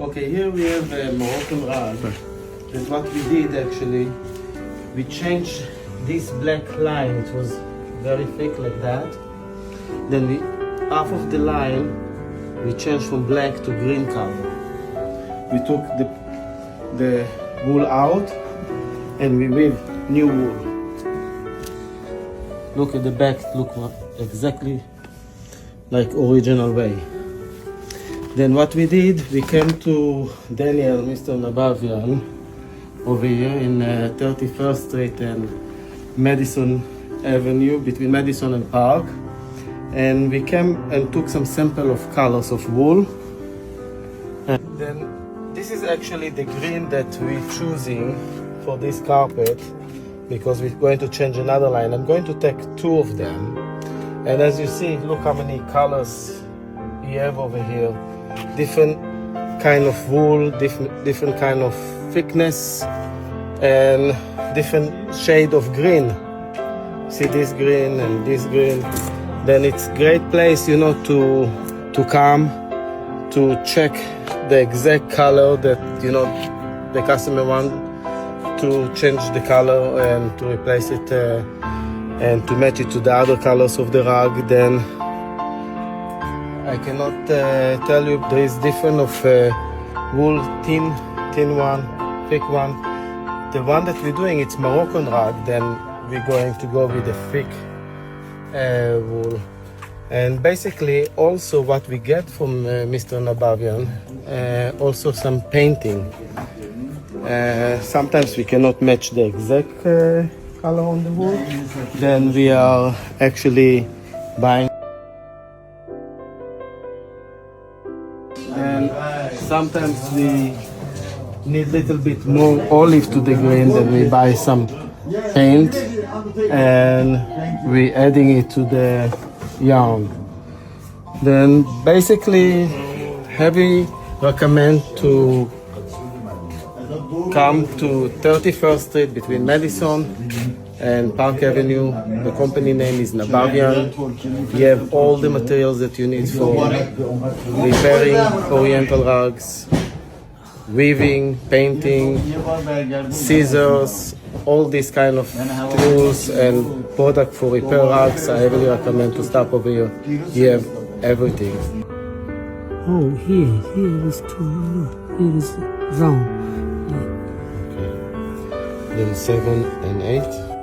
Okay, here we have a Moroccan rug. That what we did actually, we changed this black line. It was very thick like that. Then half of the line we changed from black to green color. We took the wool out and we weave new wool. Look at the back, look exactly like original way. Then what we did, we came to Daniel, Mr. Nabavian, over here in 31st Street and Madison Avenue, between Madison and Park. And we came and took some sample of colors of wool. And then this is actually the green that we're choosing for this carpet, because we're going to change another line. I'm going to take 2 of them. And as you see, look how many colors we have over here. Different kind of wool, different kind of thickness, and different shade of green. See this green and this green. Then it's great place, you know, to come to check the exact color that, you know, the customer want to change the color and to replace it and to match it to the other colors of the rug. Then I cannot tell you, there is different of wool, thin one, thick one. The one that we're doing, it's Moroccan rug. Then we're going to go with the thick wool. And basically also what we get from Mr. Nabavian, also some painting. Sometimes we cannot match the exact color on the wool. Then we are actually buying. And sometimes we need a little bit more olive to the green, then we buy some paint and we adding it to the yarn. Then basically heavy recommend to come to 31st Street between Madison and Park Avenue. The company name is Nabavian. You have all the materials that you need for repairing Oriental rugs, weaving, painting, scissors, all these kind of tools and product for repair rugs. I heavily recommend to stop over here. You have everything. Oh, here is too. Here is round. Okay. Then 7 and 8.